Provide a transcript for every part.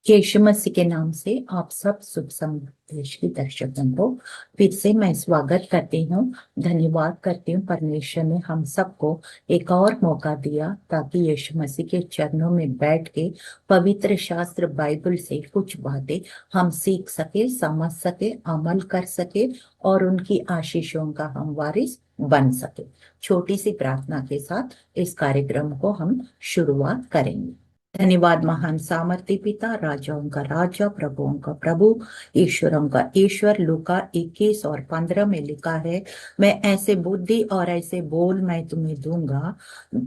यीशु मसीह के नाम से आप सब शुभ संदेश की दर्शकों को फिर से मैं स्वागत करती हूँ। धन्यवाद करती हूँ परमेश्वर ने हम सबको एक और मौका दिया ताकि यीशु मसीह के चरणों में बैठ के पवित्र शास्त्र बाइबल से कुछ बातें हम सीख सके, समझ सके, अमल कर सके और उनकी आशीषों का हम वारिस बन सके। छोटी सी प्रार्थना के साथ इस कार्यक्रम को हम शुरुआत करेंगे। धन्यवाद महान सामर्थ्य पिता, राजाओं का राजा, प्रभुओं का प्रभु, ईश्वरों का ईश्वर। लूका 21 और 15 में लिखा है, मैं ऐसे बुद्धि और ऐसे बोल मैं तुम्हें दूंगा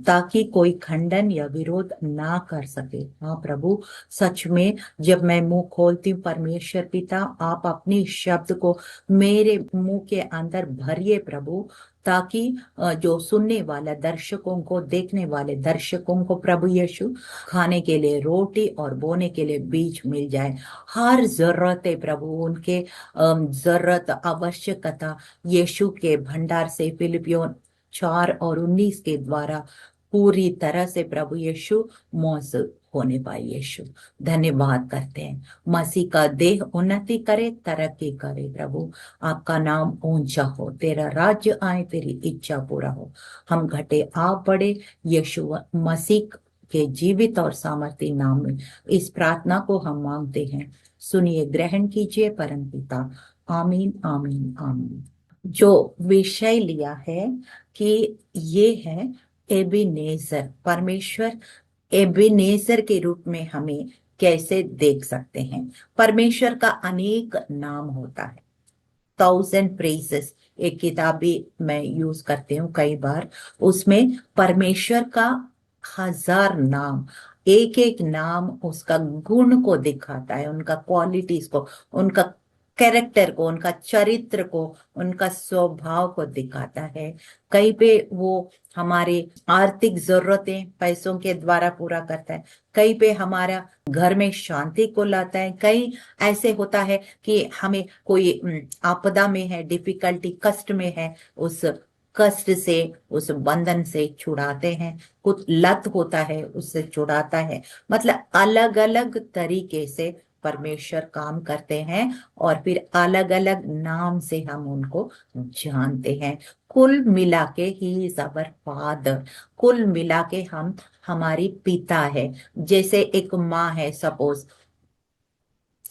ताकि कोई खंडन या विरोध ना कर सके। हाँ प्रभु, सच में जब मैं मुंह खोलती हूँ परमेश्वर पिता, आप अपनी शब्द को मेरे मुंह के अंदर भरिए प्रभु, ताकि जो सुनने वाला दर्शकों को, देखने वाले दर्शकों को प्रभु यीशु खाने के लिए रोटी और बोने के लिए बीज मिल जाए। हर जरूरत है प्रभु, उनके जरूरत आवश्यकता यीशु के भंडार से फिलिपियों 4:19 के द्वारा पूरी तरह से प्रभु यीशु मौजूद होने पाए। यीशु धन्यवाद करते हैं। मसीह का देह उन्नति करे, तरक्की करे प्रभु, आपका नाम ऊंचा हो, तेरा राज्य आए, तेरी इच्छा पूरा हो। हम घटे आप बढ़े, यीशु मसीह के जीवित और सामर्थ्य नाम में इस प्रार्थना को हम मांगते हैं। सुनिए, ग्रहण कीजिए परम पिता। आमीन आमीन आमीन। जो विषय लिया है कि ये है एबिनेजर, परमेश्वर एबिनेजर के रूप में हमें कैसे देख सकते हैं। परमेश्वर का अनेक नाम होता है, 1000 प्रेजेस, एक किताब भी मैं यूज करती हूँ कई बार, उसमें परमेश्वर का 1000 नाम, एक एक नाम उसका गुण को दिखाता है, उनका क्वालिटीज को, उनका कैरेक्टर को, उनका चरित्र को, उनका स्वभाव को दिखाता है। कहीं पे वो हमारे आर्थिक जरूरतें पैसों के द्वारा पूरा करता है, कहीं पे हमारा घर में शांति को लाता है, कहीं ऐसे होता है कि हमें कोई आपदा में है, डिफिकल्टी, कष्ट में है, उस कष्ट से, उस बंधन से छुड़ाते हैं। कुछ लत होता है, उससे छुड़ाता है। मतलब अलग अलग तरीके से परमेश्वर काम करते हैं और फिर अलग अलग नाम से हम उनको जानते हैं। कुल मिला के ही इज अवर फादर, कुल मिला के हम हमारी पिता है। जैसे एक माँ है, सपोज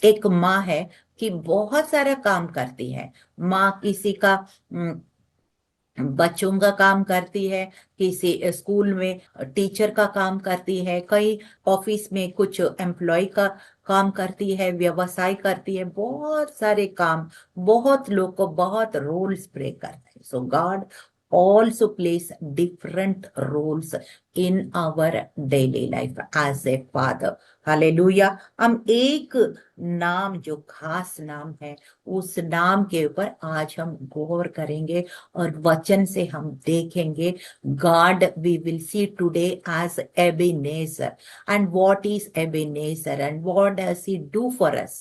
एक माँ है कि बहुत सारा काम करती है। माँ किसी का बच्चों का काम करती है, किसी स्कूल में टीचर का काम करती है, कई ऑफिस में कुछ एम्प्लॉय का काम करती है, व्यवसाय करती है, बहुत सारे काम, बहुत लोग को बहुत रोल्स प्ले करते हैं। सो God also plays different roles in our daily life as a father. Hallelujah. हम एक नाम, जो खास नाम है, उस नाम के ऊपर आज हम गौर करेंगे और वचन से हम देखेंगे। God we will see today as Ebenezer, and what is Ebenezer and what does he do for us?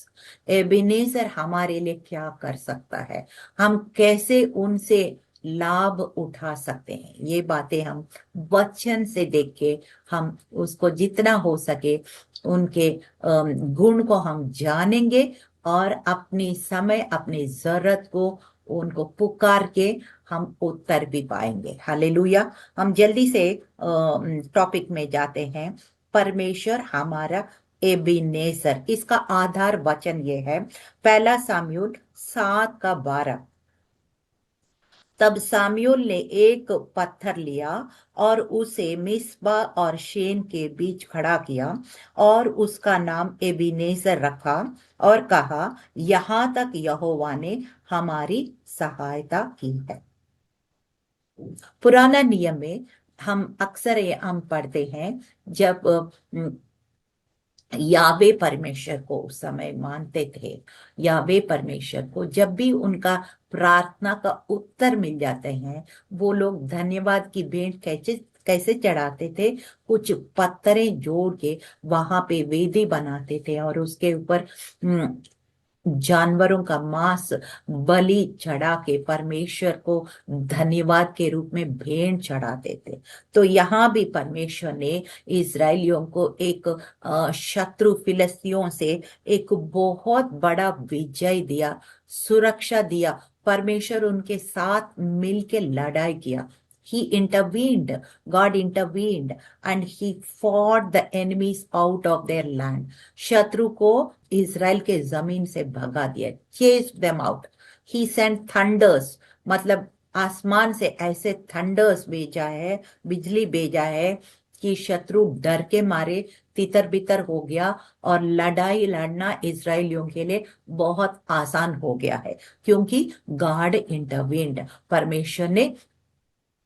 Ebenezer हमारे लिए क्या कर सकता है, हम कैसे उनसे लाभ उठा सकते हैं, ये बातें हम वचन से देख के, हम उसको जितना हो सके उनके गुण को हम जानेंगे और अपनी समय, अपनी जरूरत को उनको पुकार के हम उत्तर भी पाएंगे। हालेलुया। हम जल्दी से टॉपिक में जाते हैं। परमेश्वर हमारा एबिनेजर, इसका आधार वचन ये है, 1 शामूएल 7:12। तब सामूएल ने एक पत्थर लिया और उसे मिस्पा और शेन के बीच खड़ा किया और उसका नाम एबिनेजर रखा और कहा, यहाँ तक यहोवा ने हमारी सहायता की है। पुराना नियम में हम अक्सर ये हम पढ़ते हैं, जब यावे परमेश्वर को उस समय मानते थे, यावे परमेश्वर को जब भी उनका प्रार्थना का उत्तर मिल जाते हैं, वो लोग धन्यवाद की भेंट कैसे कैसे चढ़ाते थे, कुछ पत्थरें जोड़ के वहां पे वेदी बनाते थे और उसके ऊपर जानवरों का मांस बलि चढ़ा के परमेश्वर को धन्यवाद के रूप में भेंट चढ़ाते थे। तो यहाँ भी परमेश्वर ने इजरायलियों को एक शत्रु फिलिस्तियों से एक बहुत बड़ा विजय दिया, सुरक्षा दिया। परमेश्वर उनके साथ मिलके लड़ाई किया। He intervened, God intervened, and he fought the enemies out of their land. शत्रु को इज़राइल के जमीन से भगा दिया, chased them out. He sent thunders, मतलब आसमान से ऐसे थंडर्स भेजा है, बिजली भेजा है कि शत्रु डर के मारे तितर बितर हो गया, और लड़ाई लड़ना इजरायलियों के लिए बहुत आसान हो गया है, क्योंकि गॉड इंटरवेंड। परमेश्वर ने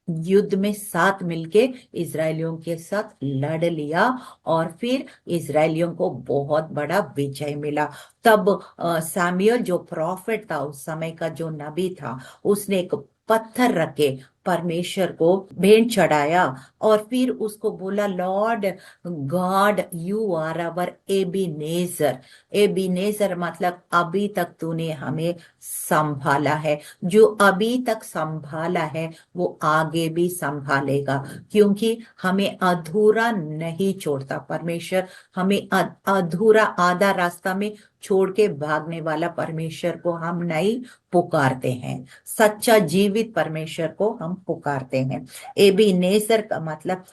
युद्ध में साथ मिलके इजरायलियों के साथ लड़ लिया, और फिर इजरायलियों को बहुत बड़ा विजय मिला। तब सामुएल जो प्रॉफिट था, उस समय का जो नबी था, उसने एक पत्थर रख के परमेश्वर को भेंट चढ़ाया, और फिर उसको बोला, Lord God you are our Ebenezer. Ebenezer मतलब अभी तक तूने हमें संभाला है, जो अभी तक संभाला है वो आगे भी संभालेगा, क्योंकि हमें अधूरा नहीं छोड़ता परमेश्वर। हमें अधूरा आधा रास्ता में छोड़ के भागने वाला परमेश्वर को हम नहीं पुकारते हैं, सच्चा जीवित परमेश्वर को हम पुकारते हैं। एबीनेजर का मतलब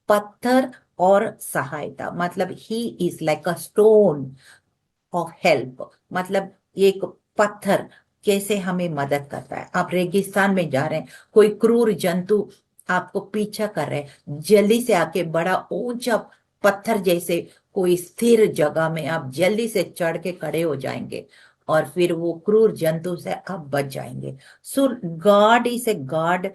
पत्थर और सहायता, मतलब ही is like a stone of help. मतलब एक पत्थर कैसे हमें मदद करता है। आप रेगिस्तान में जा रहे हैं, कोई क्रूर जंतु आपको पीछा कर रहे हैं, जल्दी से आके बड़ा ऊंचा पत्थर जैसे कोई स्थिर जगह में आप जल्दी से चढ़ के खड़े हो जाएंगे, और फिर वो क्रूर जंतु से आप बच जाएंगे। So God is a God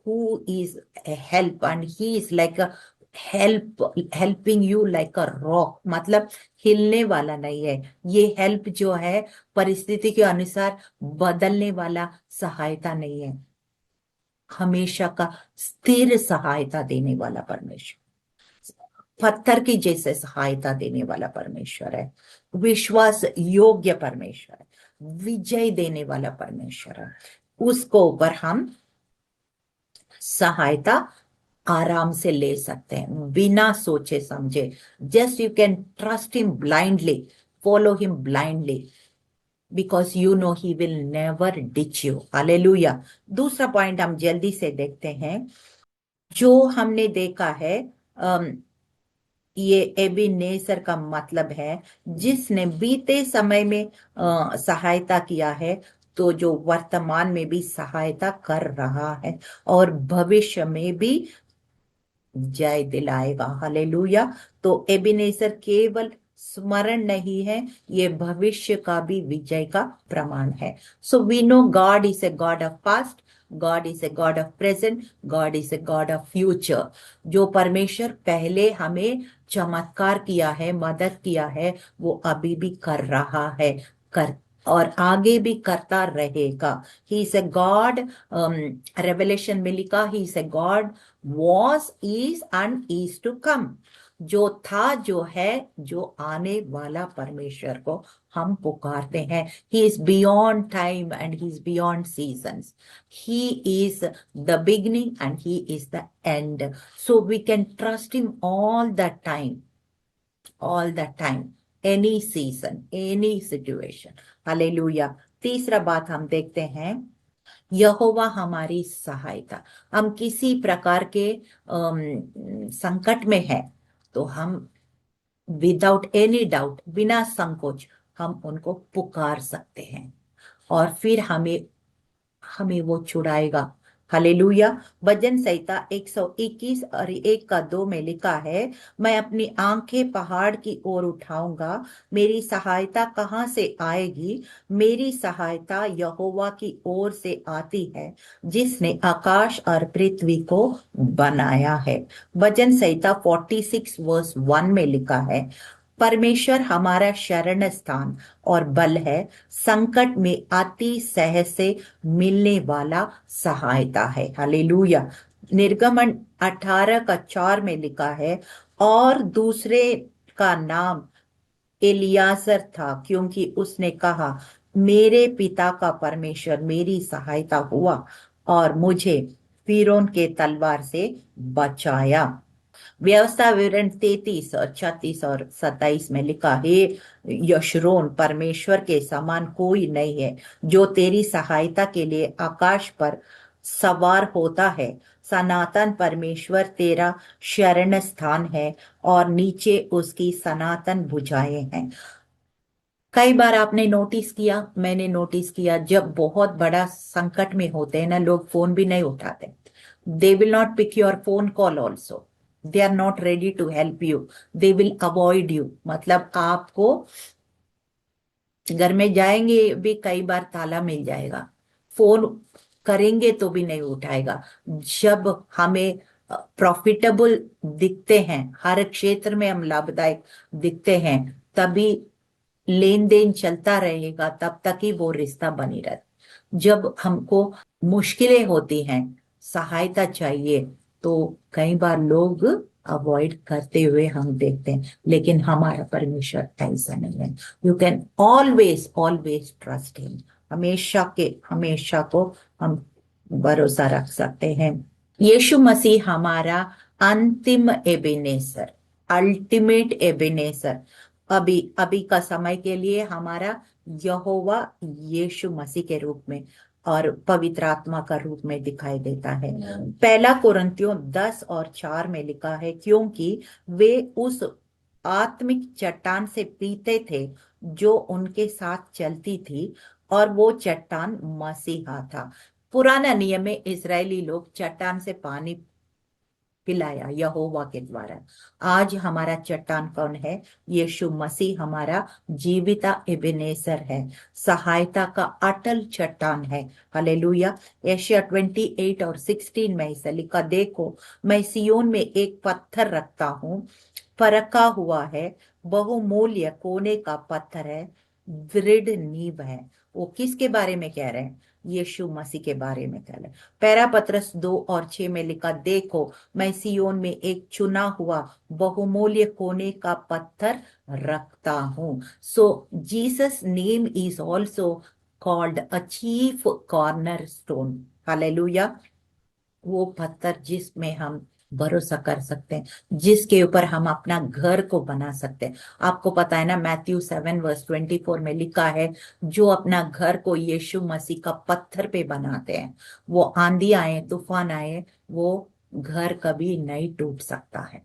who is help, and he is like a helping you like a rock. मतलब हिलने वाला नहीं है, ये हेल्प जो है परिस्थिति के अनुसार बदलने वाला सहायता नहीं है, हमेशा का स्थिर सहायता देने वाला परमेश्वर, पत्थर की जैसे सहायता देने वाला परमेश्वर है, विश्वास योग्य परमेश्वर है, विजय देने वाला परमेश्वर है। उसको ऊपर हम सहायता आराम से ले सकते हैं, बिना सोचे समझे। Just you can trust him blindly, follow him blindly, because you know he will never ditch you. Hallelujah. दूसरा पॉइंट हम जल्दी से देखते हैं, जो हमने देखा है, ये एबीनेजर का मतलब है जिसने बीते समय में सहायता किया है, तो जो वर्तमान में भी सहायता कर रहा है, और भविष्य में भी जय दिलाएगा। हालेलुया। तो एबीनेजर केवल स्मरण नहीं है, ये भविष्य का भी विजय का प्रमाण है। So we know God is a God of past, God is a God of present, God is a God of future. जो परमेश्वर पहले हमें चमत्कार किया है, मदद किया है, वो अभी भी कर रहा है, कर और आगे भी करता रहेगा। He is a God, revelation में लिखा, he is a God was is and is to come। जो था, जो है, जो आने वाला परमेश्वर को हम पुकारते हैं। He is beyond time and he is beyond seasons। He is the beginning and he is the end। So we can trust him all the time, all the time, any season, any situation। Hallelujah. तीसरा बात हम देखते हैं, यहोवा हमारी सहायता। हम किसी प्रकार के संकट में है, तो हम विदाउट एनी डाउट, बिना संकोच हम उनको पुकार सकते हैं, और फिर हमें हमें वो छुड़ाएगा। हालेलुया। भजन संहिता 121 और 1 का 2 में लिखा है, मैं अपनी आंखें पहाड़ की ओर उठाऊंगा, मेरी सहायता कहाँ से आएगी। मेरी सहायता यहोवा की ओर से आती है, जिसने आकाश और पृथ्वी को बनाया है। भजन संहिता 46 वर्स 1 में लिखा है, परमेश्वर हमारा शरण स्थान और बल है, संकट में अति सहज से मिलने वाला सहायता है। हालेलुया। निर्गमन 18 का 4 में लिखा है, और दूसरे का नाम एलियाजर था, क्योंकि उसने कहा, मेरे पिता का परमेश्वर मेरी सहायता हुआ और मुझे फिरौन के तलवार से बचाया। व्यवस्था विवरण 33 और 36 और 27 में लिखा है, यशरोन, परमेश्वर के समान कोई नहीं है जो तेरी सहायता के लिए आकाश पर सवार होता है। सनातन परमेश्वर तेरा शरण स्थान है और नीचे उसकी सनातन भुजाएं हैं। कई बार आपने नोटिस किया, मैंने नोटिस किया, जब बहुत बड़ा संकट में होते हैं ना, लोग फोन भी नहीं उठाते। They will not pick your phone call also. They are not ready to help you. They will avoid you. मतलब आपको घर में जाएंगे भी कई बार ताला मिल जाएगा, फोन करेंगे तो भी नहीं उठाएगा। जब हमें प्रॉफिटेबल दिखते हैं, हर क्षेत्र में हम लाभदायक दिखते हैं, तभी लेन देन चलता रहेगा, तब तक ही वो रिश्ता बनी रहता। जब हमको मुश्किलें होती हैं, सहायता चाहिए, तो कई बार लोग अवॉइड करते हुए हम देखते हैं, लेकिन हमारा परमेश्वर ऐसा नहीं है। You can always always trust him. हमेशा के हमेशा को हम भरोसा रख सकते हैं। यीशु मसीह हमारा अंतिम एबेनेसर, अल्टीमेट एबेनेसर, अभी अभी का समय के लिए हमारा यहोवा यीशु मसीह के रूप में और पवित्र आत्मा का रूप में दिखाई देता है। पहला कुरिन्थियों 10 और 4 में लिखा है, क्योंकि वे उस आत्मिक चट्टान से पीते थे जो उनके साथ चलती थी, और वो चट्टान मसीहा था। पुराना नियम में इजरायली लोग चट्टान से पानी पिलाया यहोवा के द्वारा। आज हमारा चट्टान कौन है? यीशु मसीह हमारा जीविता एबेनेसर है, सहायता का अटल चट्टान है। हालेलुया। यशायाह 28 और 16 में ऐसा लिखा, देखो मैं सियोन में एक पत्थर रखता हूँ, परखा हुआ है, बहुमूल्य कोने का पत्थर है, दृढ़ नींव है। वो किसके बारे में कह रहे हैं? यीशु मसीह के बारे में कह रहे हैं। पहला पतरस 2 और 6 में लिखा, देखो मैं सियोन में एक चुना हुआ बहुमूल्य कोने का पत्थर रखता हूं। So Jesus name is also called a chief corner stone. Hallelujah. वो पत्थर जिसमें हम भरोसा कर सकते हैं, जिसके ऊपर हम अपना घर को बना सकते हैं। आपको पता है ना, मैथ्यू 7:24 में लिखा है, जो अपना घर को यीशु मसीह का पत्थर पे बनाते हैं, वो आंधी आए तूफान आए, वो घर कभी नहीं टूट सकता है।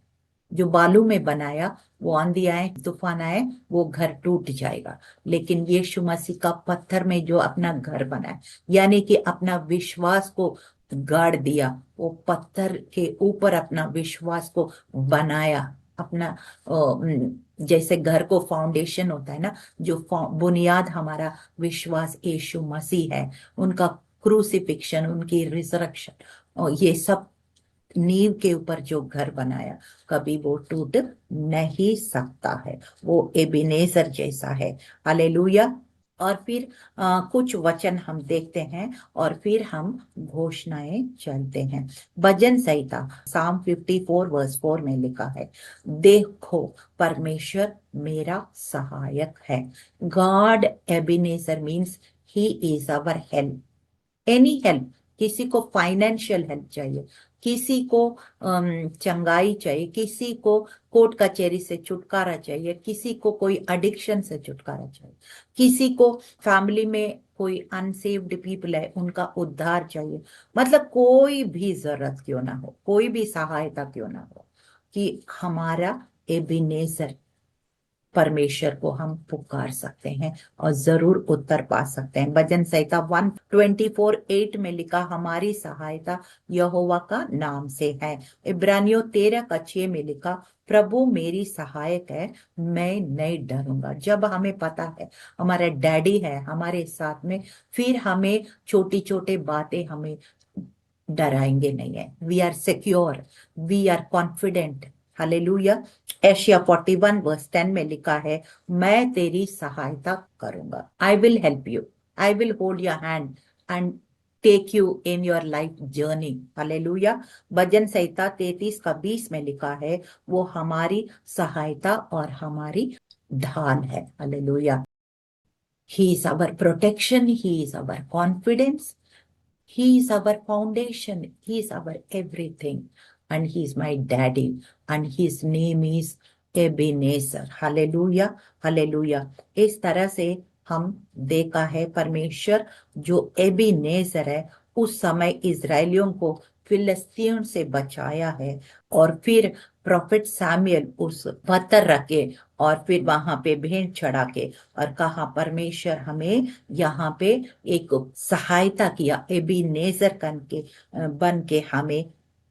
जो बालू में बनाया, वो आंधी आए तूफान आए, वो घर टूट जाएगा। लेकिन यीशु मसीह का पत्थर में जो अपना घर बनाया, यानी कि अपना विश्वास को गाड़ दिया, वो पत्थर के ऊपर अपना विश्वास को बनाया। अपना जैसे घर को फाउंडेशन होता है ना, जो बुनियाद हमारा विश्वास यीशु मसीह है, उनका क्रूसिफिक्शन, उनकी रिजरेक्शन, और ये सब नींव के ऊपर जो घर बनाया, कभी वो टूट नहीं सकता है। वो एबिनेजर जैसा है। हालेलुया। और फिर कुछ वचन हम देखते हैं और फिर हम घोषणाएं चलते हैं। भजन संहिता साम 54:4 में लिखा है, देखो परमेश्वर मेरा सहायक है। God Ebenezer means he is our help. Any help, किसी को फाइनेंशियल हेल्प चाहिए, किसी को चंगाई चाहिए, किसी को कोर्ट कचहरी से छुटकारा चाहिए, किसी को कोई एडिक्शन से छुटकारा चाहिए, किसी को फैमिली में कोई अनसेव्ड पीपल है उनका उद्धार चाहिए। मतलब कोई भी जरूरत क्यों ना हो, कोई भी सहायता क्यों ना हो, कि हमारा एबिनेजर परमेश्वर को हम पुकार सकते हैं और जरूर उत्तर पा सकते हैं। भजन संहिता 124:8 में लिखा, हमारी सहायता यहोवा का नाम से है। इब्रानियों 13:6 में लिखा, प्रभु मेरी सहायक है, मैं नहीं डरूंगा। जब हमें पता है हमारा डैडी है हमारे साथ में, फिर हमें छोटी छोटी बातें हमें डराएंगे नहीं है। We are secure, we are confident. Hallelujah. Isaiah 41:10 में लिखा है, मैं तेरी सहायता करूंगा। I will help you, I will hold your hand and take you in your life journey. Hallelujah. भजन संहिता 33:20 में लिखा है, वो हमारी सहायता और हमारी ढाल है। Hallelujah. He is our protection. He is our confidence. He is our foundation. He is our everything. And he is my daddy. And his name is Ebenezer. Hallelujah, hallelujah. इस तरह से हम देखा है परमेश्वर जो एबेनेजर है, उस समय इजरायलियों को फिलिस्तीन से बचाया है। और फिर प्रोफेट सैमुअल उस पत्थर रखे और फिर वहां पे भेंट चढ़ा के और कहा परमेश्वर हमें यहाँ पे एक सहायता किया, एबेनेजर बन के हमें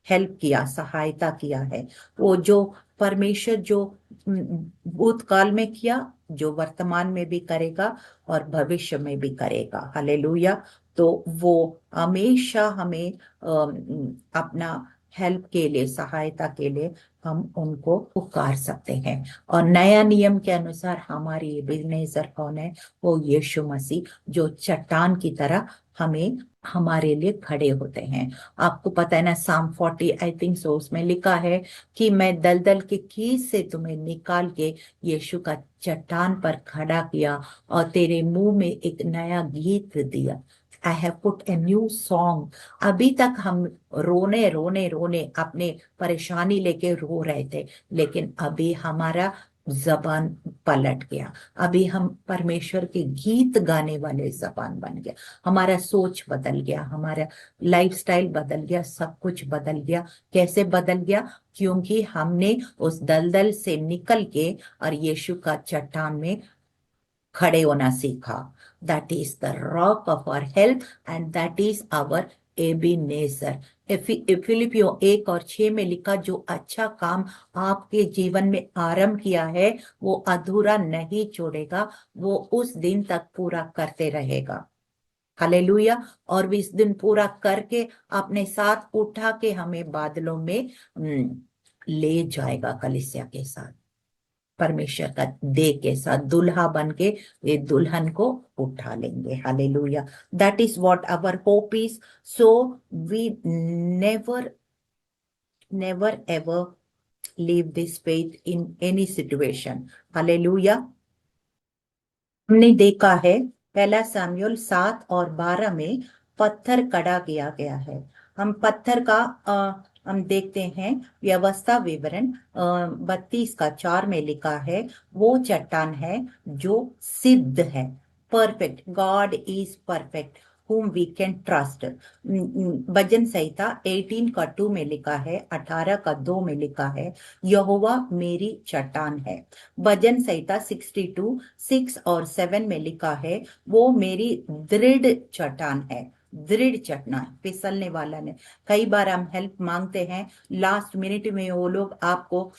हेल्प किया, सहायता किया है। वो जो परमेश्वर जो भूतकाल में किया, जो वर्तमान में भी करेगा और भविष्य में भी करेगा। हालेलुया। तो वो हमेशा हमें अपना हेल्प के लिए, सहायता के लिए हम उनको पुकार सकते हैं। और नया नियम के अनुसार हमारी एबेनेजर कौन है? वो यीशु मसीह, जो चट्टान की तरह हमें हमारे लिए खड़े होते हैं। आपको पता है ना, साम 40 आई थिंक सो, उसमें लिखा है कि मैं दलदल के कीच से तुम्हें निकाल के यीशु का चट्टान पर खड़ा किया और तेरे मुंह में एक नया गीत दिया। I have put a new song. अभी तक हम रोने रोने रोने अपने परेशानी लेके रो रहे थे, लेकिन अभी हमारा जबान पलट गया। अभी हम परमेश्वर के गीत गाने वाले जबान बन गया। हमारा सोच बदल गया, हमारा लाइफस्टाइल बदल गया, सब कुछ बदल गया। कैसे बदल गया? क्योंकि हमने उस दलदल से निकल के और यीशु का चट्टान में खड़े होना सीखा। That is the rock of our health and that is our Ebenezer. फिलिपियों 1:6 में लिखा, जो अच्छा काम आपके जीवन में आरंभ किया है वो अधूरा नहीं छोड़ेगा, वो उस दिन तक पूरा करते रहेगा। हालेलुया। और भी इस दिन पूरा करके अपने साथ उठा के हमें बादलों में ले जाएगा कलीसिया के साथ, परमेश्वर का दे के साथ दुल्हा बन के ये दुल्हन को उठा लेंगे। Hallelujah. That is what our hope is. So we never never ever leave this faith in any situation. Hallelujah. हमने देखा है पहला सामुएल 7:12 में पत्थर खड़ा किया गया है। हम पत्थर का हम देखते हैं व्यवस्था विवरण 32:4 में लिखा है, वो चट्टान है जो सिद्ध है, perfect. God is perfect whom we can trust। भजन संहिता 18:2 में लिखा है, 18:2 में लिखा है, यहोवा मेरी चट्टान है। भजन संहिता 62:6 और 7 में लिखा है, वो मेरी दृढ़ चट्टान है। दृढ़ चट्टान, फिसलने वाला ने। कई बार हम हेल्प मांगते हैं, लास्ट मिनट में वो लोग आपको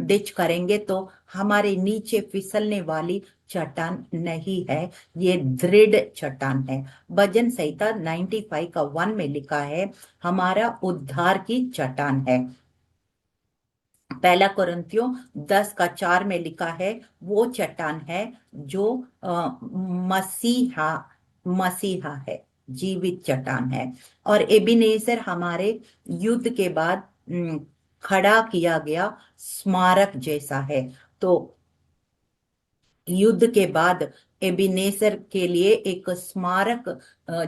डिच करेंगे, तो हमारे नीचे फिसलने वाली चट्टान नहीं है, ये दृढ़ चट्टान है। भजन संहिता 95:1 में लिखा है, हमारा उद्धार की चट्टान है। पहला कुरिन्थियों 10:4 में लिखा है, वो चट्टान है जो मसीहा मसीहा है, जीवित चट्टान है। और एबेनेजर हमारे युद्ध के बाद खड़ा किया गया स्मारक जैसा है। तो युद्ध के बाद एबेनेजर के लिए एक स्मारक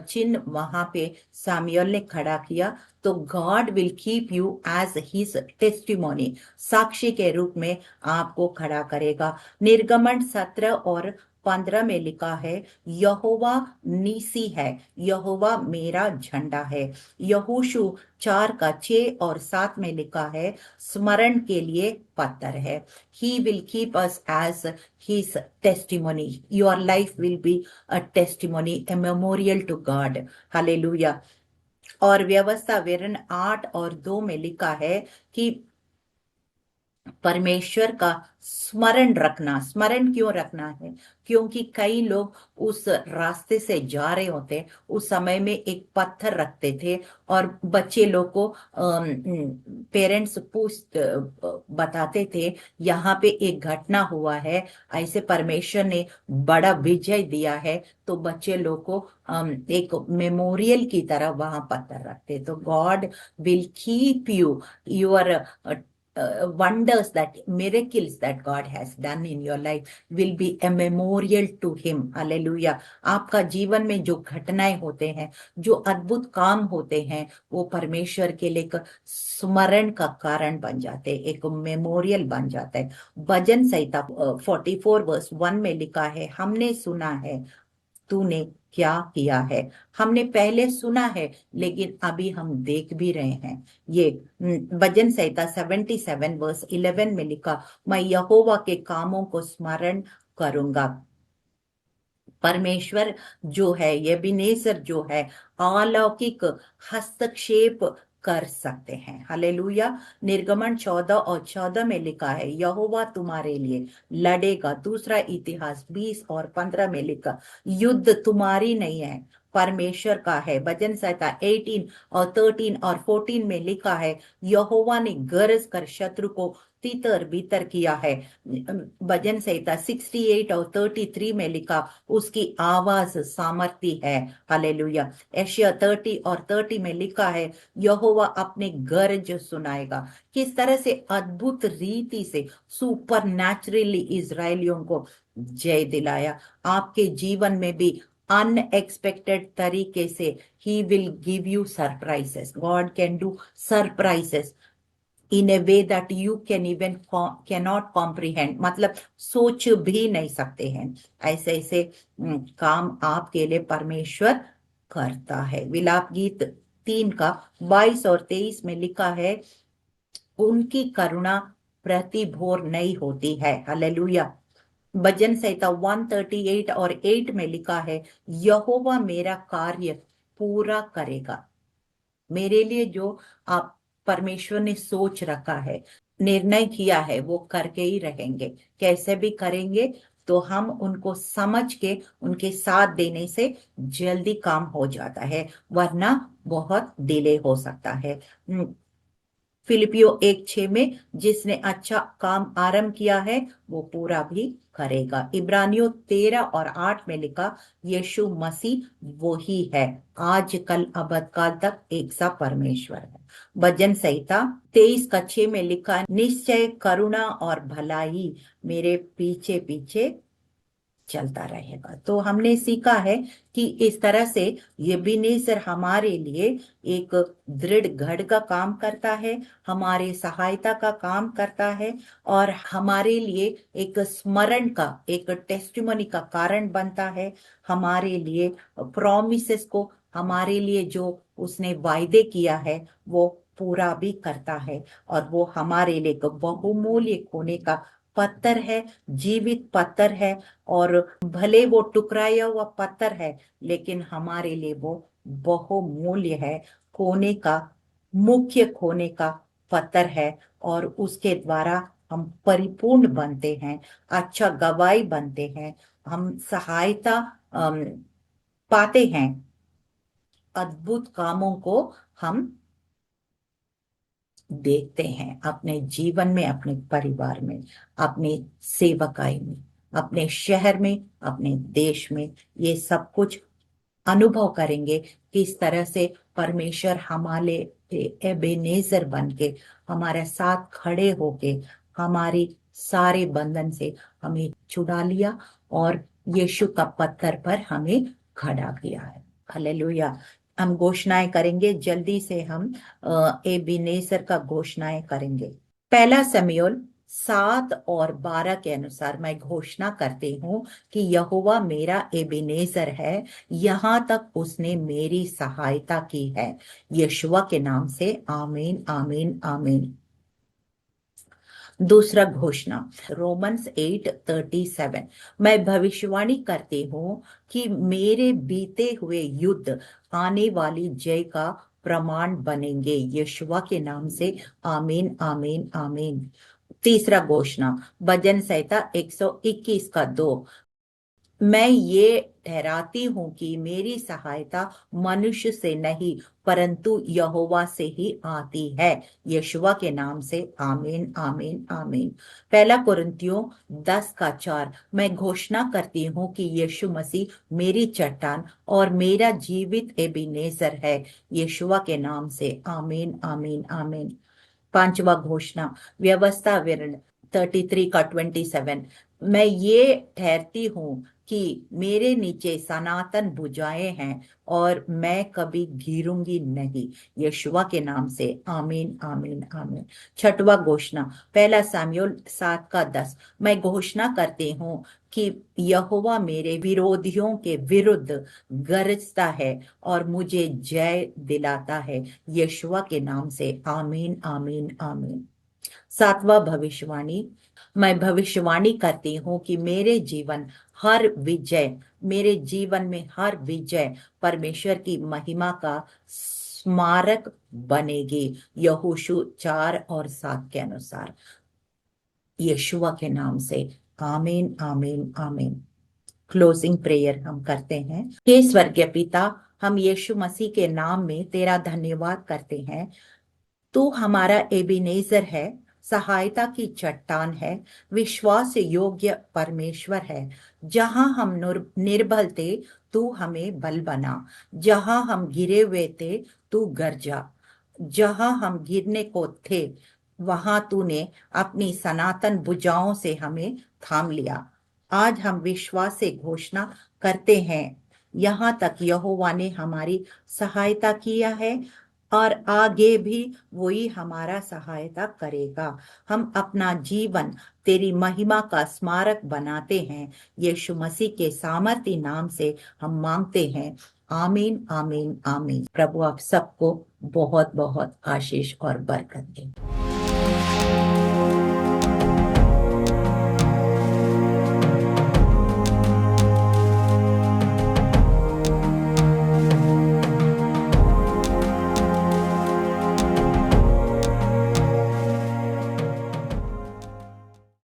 चिन्ह वहां पे सामुएल ने खड़ा किया। तो God will keep you as his testimony, साक्षी के रूप में आपको खड़ा करेगा। निर्गमन 17:15 में लिखा है, यहोवा नीसी है, यहोवा मेरा झंडा है। यहोशू 4:6 और 7 में लिखा है, स्मरण के लिए पत्थर है। He will keep us as his testimony. Your life will be a testimony, a memorial to God. Hallelujah. और व्यवस्था विवरण 8:2 में लिखा है कि परमेश्वर का स्मरण रखना। स्मरण क्यों रखना है? क्योंकि कई लोग उस रास्ते से जा रहे होते, उस समय में एक पत्थर रखते थे और बच्चे लोग को पेरेंट्स बताते थे, यहाँ पे एक घटना हुआ है, ऐसे परमेश्वर ने बड़ा विजय दिया है। तो बच्चे लोग को एक मेमोरियल की तरह वहां पत्थर रखते। तो God will keep you, your wonders, that miracles that God has done in your life will be a memorial to him. Hallelujah. आपका जीवन में जो घटनाएं होते हैं, जो अद्भुत काम होते हैं, वो परमेश्वर के लिए एक स्मरण का कारण बन जाते हैं, एक मेमोरियल बन जाता है। भजन संहिता 44 वर्स 1 में लिखा है, हमने सुना है तूने क्या किया है। हमने पहले सुना है, लेकिन अभी हम देख भी रहे हैं। ये भजन संहिता 77 वर्स 11 में लिखा, मैं यहोवा के कामों को स्मरण करूंगा। परमेश्वर जो है, यबीनेसर जो है, अलौकिक हस्तक्षेप कर सकते हैं। हालेलुया। निर्गमन 14 और 14 में लिखा है, यहोवा तुम्हारे लिए लड़ेगा। दूसरा इतिहास 20 और 15 में लिखा, युद्ध तुम्हारी नहीं है, परमेश्वर का है। भजन संहिता 18 और 13 और 14 में लिखा है, यहोवा ने गरज कर शत्रु को तितर बितर किया है। भजन संहिता 68 और 33 में लिखा, उसकी आवाज सामर्थी है। हालेलुया। एशिया 30 और 30 में लिखा है, यहोवा अपने गरज सुनाएगा। किस तरह से अद्भुत रीति से सुपर नेचुरली इजरायलियों को जय दिलाया। आपके जीवन में भी अनएक्सपेक्टेड तरीके से he will give you surprises. God can do surprises in a way that you can even cannot comprehend, मतलब सोच भी नहीं सकते हैं। ऐसे ऐसे काम आपके लिए परमेश्वर करता है। विलाप गीत 3 का 22 और 23 में लिखा है, उनकी करुणा प्रतिभोर नहीं होती है। हालेलुया। भजन संहिता 138 और 8 में लिखा है, यहोवा मेरा कार्य पूरा करेगा। मेरे लिए जो आप परमेश्वर ने सोच रखा है, निर्णय किया है, वो करके ही रहेंगे। कैसे भी करेंगे, तो हम उनको समझ के उनके साथ देने से जल्दी काम हो जाता है, वरना बहुत डिले हो सकता है। फिलिपियो 1:6 में, जिसने अच्छा काम आरंभ किया है वो पूरा भी करेगा। इब्रानियों 13 और 8 में लिखा, यीशु मसीह वो ही है, आज कल अबद काल तक एक सा परमेश्वर है। भजन संहिता 23 का 6 में लिखा, निश्चय करुणा और भलाई मेरे पीछे पीछे चलता रहेगा। तो हमने सीखा है कि इस तरह से यबीनेसर हमारे लिए एक दृढ़ गढ़ का काम करता है, हमारे सहायता का काम करता है, और हमारे लिए एक स्मरण का, एक टेस्टिमनी का कारण बनता है। हमारे लिए प्रॉमिसेस को, हमारे लिए जो उसने वायदे किया है वो पूरा भी करता है, और वो हमारे लिए एक बहुमूल्य होने का पत्थर है, जीवित पत्थर है। और भले वो टुकराया हुआ पत्थर है, लेकिन हमारे लिए वो बहुमूल्य है, खोने का, मुख्य खोने का पत्थर है। और उसके द्वारा हम परिपूर्ण बनते हैं, अच्छा गवाही बनते हैं, हम सहायता पाते हैं, अद्भुत कामों को हम देखते हैं अपने जीवन में, अपने परिवार में, अपने सेवकाई में, अपने शहर में, अपने देश में। ये सब कुछ अनुभव करेंगे किस तरह से परमेश्वर हमारे एबेनेजर बन के, हमारे साथ खड़े होके, हमारी सारे बंधन से हमें छुड़ा लिया और यीशु का पत्थर पर हमें खड़ा किया है। हालेलुया। हम घोषणाएं करेंगे, जल्दी से हम एबेनेजर का घोषणाएं करेंगे। पहला शमूएल 7 और 12 के अनुसार मैं घोषणा करती हूँ कि यहोवा मेरा एबेनेजर है, यहाँ तक उसने मेरी सहायता की है। यशुआ के नाम से आमीन, आमीन, आमीन। दूसरा घोषणा, रोमन्स 8:37, मैं भविष्यवाणी करती हूँ कि मेरे बीते हुए युद्ध आने वाली जय का प्रमाण बनेंगे। यशुआ के नाम से आमीन, आमीन, आमीन। तीसरा घोषणा, भजन संहिता 121 का 2, मैं ये ठहराती हूं कि मेरी सहायता मनुष्य से नहीं परंतु यहोवा से ही आती है। यशुआ के नाम से आमीन, आमीन, आमीन। पहला कुरिन्थियों 10:4, मैं घोषणा करती हूँ कि यीशु मसीह मेरी चट्टान और मेरा जीवित एबेनेजर है। यशुआ के नाम से आमीन, आमीन, आमीन। पांचवा घोषणा, व्यवस्था विवरण 33 का 27। मैं ये ठहरती हूँ कि मेरे नीचे सनातन भुजाएं हैं और मैं कभी घिरूंगी नहीं, यशुआ के नाम से। आमीन आमीन आमीन। छठवा घोषणा, पहला सामुएल 7 का 10। मैं घोषणा करती हूँ कि यहोवा मेरे विरोधियों के विरुद्ध गरजता है और मुझे जय दिलाता है, यशुआ के नाम से। आमीन आमीन आमीन। सातवां भविष्यवाणी, मैं भविष्यवाणी करती हूँ कि मेरे जीवन में हर विजय परमेश्वर की महिमा का स्मारक बनेगी, यहोशू 4 और 7 के अनुसार, यशुआ के नाम से। आमीन आमीन आमीन। क्लोजिंग प्रेयर हम करते हैं। हे स्वर्गीय पिता, हम यीशु मसीह के नाम में तेरा धन्यवाद करते हैं। तू हमारा एबिनेजर है, सहायता की चट्टान है, विश्वास योग्य परमेश्वर है। जहां हम निर्बल थे, तू हमें बल बना। जहां हम गिरे हुए थे, तू गरजा। जहां हम गिरने को थे, वहां तूने अपनी सनातन भुजाओं से हमें थाम लिया। आज हम विश्वास से घोषणा करते हैं, यहाँ तक यहोवा ने हमारी सहायता किया है और आगे भी वही हमारा सहायता करेगा। हम अपना जीवन तेरी महिमा का स्मारक बनाते हैं, यीशु मसीह के सामर्थी नाम से हम मांगते हैं। आमीन आमीन आमीन। प्रभु आप सबको बहुत बहुत आशीष और बरकत दे।